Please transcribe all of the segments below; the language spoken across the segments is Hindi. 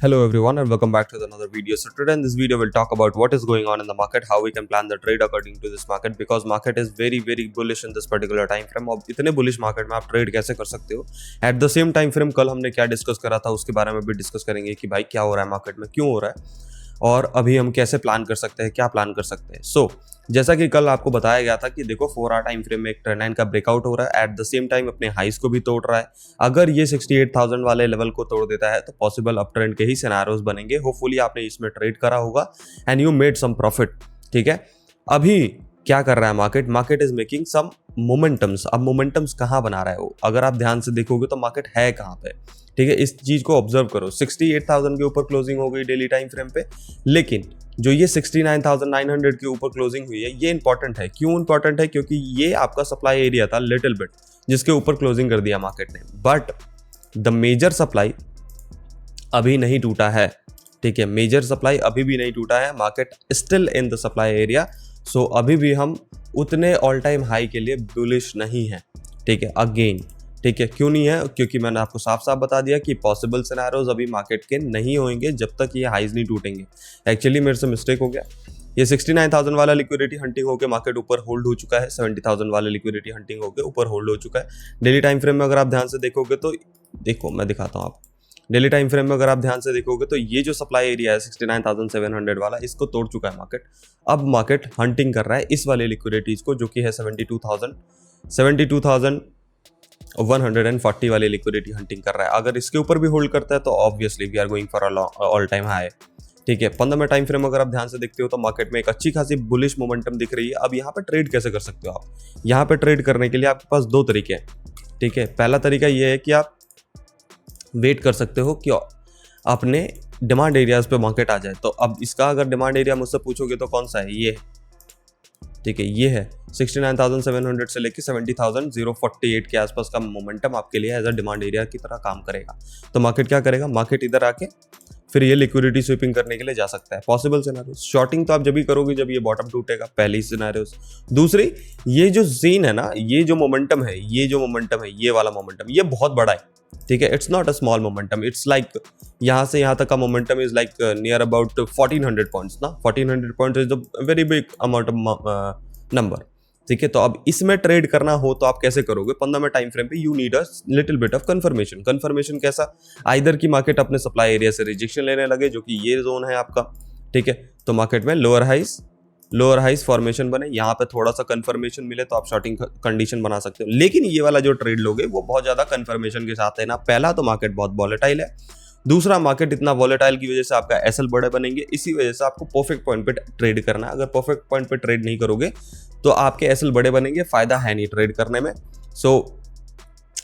Hello everyone and welcome back to another video. So today in this video we'll talk about what is going on in the market, how we can plan the trade according to this market because market is very bullish in this particular time frame. अब इतने bullish market में आप ट्रेड कैसे कर सकते हो? At the same time frame कल हमने क्या डिस्कस करा था उसके बारे में भी डिस्कस करेंगे कि भाई क्या हो रहा है मार्केट में, क्यों हो रहा है और अभी हम कैसे प्लान कर सकते हैं, क्या प्लान कर सकते हैं. सो जैसा कि कल आपको बताया गया था कि देखो 4 आवर टाइम फ्रेम में एक ट्रेंड लाइन का ब्रेकआउट हो रहा है, एट द सेम टाइम अपने हाइस को भी तोड़ रहा है. अगर ये 68,000 वाले लेवल को तोड़ देता है तो पॉसिबल अप ट्रेंड के ही सिनेरियोज बनेंगे. होपफुली आपने इसमें ट्रेड करा होगा and you made some profit. ठीक है, अभी क्या कर रहा है market is making some momentums. अब मोमेंटम्स कहाँ बना रहा है वो, अगर आप ध्यान से देखोगे तो मार्केट है कहाँ पे. ठीक है, इस चीज को ऑब्जर्व करो. 68,000 के ऊपर क्लोजिंग हो गई डेली टाइम फ्रेम पे, लेकिन जो ये 69,900 के ऊपर क्लोजिंग हुई है ये इंपॉर्टेंट है. क्यों इंपॉर्टेंट है? क्योंकि ये आपका सप्लाई एरिया था लिटिल बिट जिसके ऊपर क्लोजिंग कर दिया मार्केट ने, बट द मेजर सप्लाई अभी नहीं टूटा है. ठीक है, मेजर सप्लाई अभी भी नहीं टूटा है. Market still in the supply area. So अभी भी हम उतने ऑल टाइम हाई के लिए बुलिश नहीं है. ठीक है, अगेन ठीक है, क्यों नहीं है? क्योंकि मैंने आपको साफ साफ बता दिया कि पॉसिबल सिनेरियोज अभी मार्केट के नहीं होंगे जब तक ये हाइज नहीं टूटेंगे. एक्चुअली मेरे से मिस्टेक हो गया. ये 69,000 वाला लिक्विडिटी हंटिंग होकर मार्केट ऊपर होल्ड हो चुका है. 70,000 वाला लिक्विडिटी हंटिंग होकर ऊपर होल्ड हो चुका है. डेली टाइम फ्रेम में अगर आप ध्यान से देखोगे तो देखो मैं दिखाता हूँ आप. डेली टाइम फ्रेम में अगर आप ध्यान से देखोगे तो ये जो सप्लाई एरिया है 69,700 वाला, इसको तोड़ चुका है मार्केट. अब मार्केट हंटिंग कर रहा है इस वाले लिक्विडिटीज को जो कि है 72,140 वाली लिक्विडिटी हंटिंग कर रहा है. अगर इसके ऊपर भी होल्ड करता है तो obviously we are going for all time high. ठीक है, 15 मिनट टाइम फ्रेम अगर आप ध्यान से देखते हो तो मार्केट में एक अच्छी खासी बुलिश मोमेंटम दिख रही है. अब यहाँ पे ट्रेड कैसे कर सकते हो आप? यहाँ पे ट्रेड करने के लिए आपके पास दो तरीके हैं. ठीक है, पहला तरीका ये है कि आप वेट कर सकते हो कि अपने डिमांड एरियाज पे मार्केट आ जाए. तो अब इसका अगर डिमांड एरिया मुझसे पूछोगे तो कौन सा है? ये. ठीक है, ये है 69,700 से लेके 70,048 के आसपास का मोमेंटम आपके लिए एज अ डिमांड एरिया की तरह काम करेगा. तो मार्केट क्या करेगा? मार्केट इधर आके फिर ये लिक्विडिटी स्वीपिंग करने के लिए जा सकता है. Possible scenarios. शॉर्टिंग तो आप जब भी करोगे जब ये बॉटम टूटेगा, पहली सिनेरियोज. दूसरी, ये जो जीन है ना, ये जो मोमेंटम है, ये वाला मोमेंटम ये बहुत बड़ा है. ठीक है, it's not a small momentum. It's like यहाँ से यहाँ तक का momentum is like near about 1400 points ना. 1400 points is the very big amount of number. ठीक है, तो अब इसमें ट्रेड करना हो तो आप कैसे करोगे? 15 मिनट टाइम फ्रेम पे you need a little bit of confirmation. Confirmation कैसा? आइदर की मार्केट अपने सप्लाई एरिया से रिजेक्शन लेने लगे जो कि ये जोन है आपका. ठीक है, तो मार्केट में लोअर हाइस फॉर्मेशन बने, यहाँ पे थोड़ा सा कंफर्मेशन मिले तो आप शॉर्टिंग कंडीशन बना सकते हो. लेकिन ये वाला जो ट्रेड लोगे वो बहुत ज्यादा कंफर्मेशन के साथ है ना. पहला तो मार्केट बहुत वॉलेटाइल है, दूसरा मार्केट इतना वॉलेटाइल की वजह से आपका एसएल बड़े बनेंगे. इसी वजह से आपको परफेक्ट पॉइंट पे ट्रेड करना है. अगर परफेक्ट पॉइंट पे ट्रेड नहीं करोगे तो आपके एसएल बड़े बनेंगे, फायदा है नहीं ट्रेड करने में. So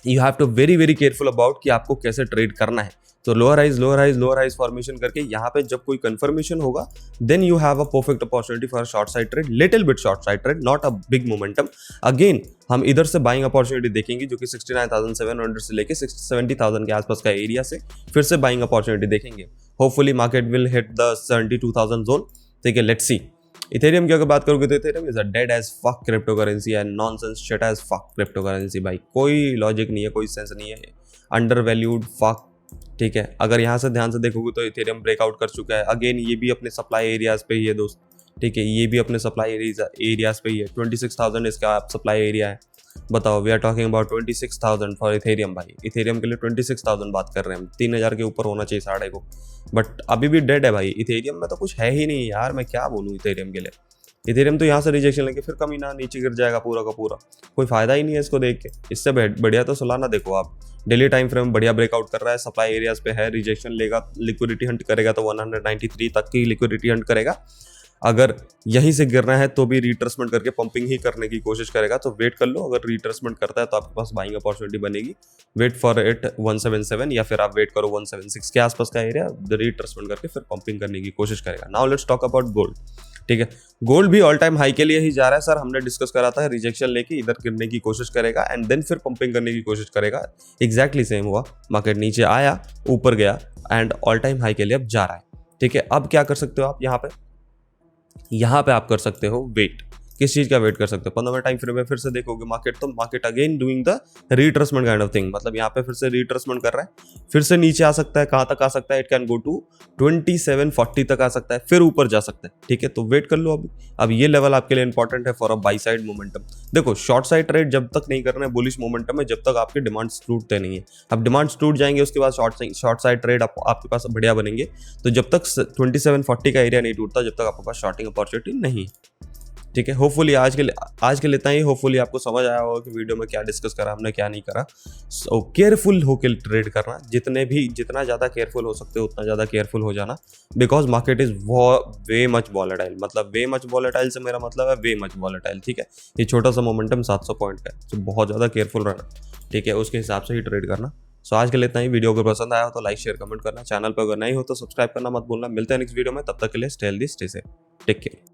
you have to very careful about कि आपको कैसे ट्रेड करना है. तो लोअर हाइज फॉर्मेशन करके यहाँ पे जब कोई कंफर्मेशन होगा then you have a perfect opportunity for short side trade, little bit short side trade, not a big momentum. Again हम इधर से बाइंग अपॉर्चुनिटी देखेंगे जो कि 69,700 से लेके 70,000 के आसपास का एरिया से फिर से बाइंग अपॉर्चुनिटी देखेंगे. Hopefully market will hit the 72,000 zone. ठीक है, लेट्स सी. इथेरियम की अगर बात करोगे तो Ethereum is a dead as fuck cryptocurrency and nonsense shit as fuck cryptocurrency. भाई कोई लॉजिक नहीं है, कोई सेंस नहीं है, अंडर वैल्यूड फक. ठीक है, अगर यहाँ से ध्यान से देखोगे तो इथेरियम ब्रेकआउट कर चुका है. अगेन ये भी अपने सप्लाई एरियाज पे ही है दोस्त. ठीक है, ये भी अपने सप्लाई एरियाज पे ही है. 26,000 इसका सप्लाई एरिया है. बताओ, we are talking about 26,000 for Ethereum. भाई इथेरियम के लिए 26,000 बात कर रहे हैं हम. 3,000 के ऊपर होना चाहिए साढ़े को, बट अभी भी डेड है भाई. इथेरियम में तो कुछ है ही नहीं यार, मैं क्या बोलूँ इथेरियम के लिए. इथेरियम तो यहाँ से रिजेक्शन लेके फिर कमी ना नीचे गिर जाएगा पूरा का पूरा. कोई फायदा ही नहीं है इसको देख के. इससे बढ़िया तो सोलाना देखो आप. डेली टाइम फ्रेम बढ़िया ब्रेकआउट कर रहा है, सप्लाई एरियाज पे है, रिजेक्शन लेगा, लिक्विडिटी हंट करेगा तो 193 तक की लिक्विडिटी हंट करेगा. अगर यहीं से गिरना है तो भी रिट्रेसमेंट करके पंपिंग ही करने की कोशिश करेगा. तो वेट कर लो, अगर रिट्रेसमेंट करता है तो आपके पास बाइंग अपॉर्चुनिटी बनेगी. वेट फॉर इट 177 या फिर आप वेट करो 176 के आसपास का एरिया, रिट्रेसमेंट करके फिर पंपिंग करने की कोशिश करेगा. Now let's talk about gold. ठीक है, गोल्ड भी ऑल टाइम हाई के लिए ही जा रहा है सर. हमने डिस्कस करा था रिजेक्शन लेके इधर गिरने की कोशिश करेगा एंड देन फिर पंपिंग करने की कोशिश करेगा. एग्जैक्टली सेम हुआ. मार्केट नीचे आया, ऊपर गया एंड ऑल टाइम हाई के लिए अब जा रहा है. ठीक है, अब क्या कर सकते हो आप यहाँ पे आप कर सकते हो वेट. किस चीज़ का वेट कर सकते हो? 15 मिनट टाइम फ्रेम में फिर से देखोगे मार्केट, तो market again doing the retracement kind of thing, मतलब यहाँ पे फिर से रिट्रेसमेंट कर रहा है, फिर से नीचे आ सकता है, कहाँ तक आ सकता है? इट कैन गो टू 2740 तक आ सकता है, फिर ऊपर जा सकता है, ठीक है? तो वेट कर लो अभी। अब ये लेवल आपके लिए इंपॉर्टेंट है for a by side momentum. देखो शॉर्ट साइड ट्रेड जब तक नहीं करना है बुलिश मोमेंटम में, जब तक आपके डिमांड्स टूटते नहीं है। अब डिमांड्स टूट जाएंगे उसके बाद शॉर्ट साइड ट्रेड आपके पास बढ़िया बनेंगे। तो जब तक 2740 का एरिया नहीं टूटता, जब तक आपके पास शॉर्टिंग अपॉर्चुनिटी नहीं, ठीक है? होपफुली आज के लिए इतना ही। होपफुली आपको समझ आया होगा कि वीडियो में क्या डिस्कस करा हमने, क्या नहीं करा। सो केयरफुल होकर ट्रेड करना, जितना ज़्यादा केयरफुल हो सकते हो उतना ज़्यादा केयरफुल हो जाना, because market is way much volatile. मतलब वे मच वॉलेटाइल से मेरा मतलब है वे मच वॉलेटाइल, ठीक है? ये छोटा सा मोमेंटम 700 पॉइंट का है, तो बहुत ज़्यादा केयरफुल रहना, ठीक है? उसके हिसाब से ही ट्रेड करना। सो आज के लिए इतना ही। वीडियो अगर पसंद आया हो तो लाइक शेयर कमेंट करना, चैनल पर अगर नहीं हो तो सब्सक्राइब करना मत भूलना। मिलते हैं नेक्स्ट वीडियो में, तब तक के लिए stay healthy, stay safe, take care.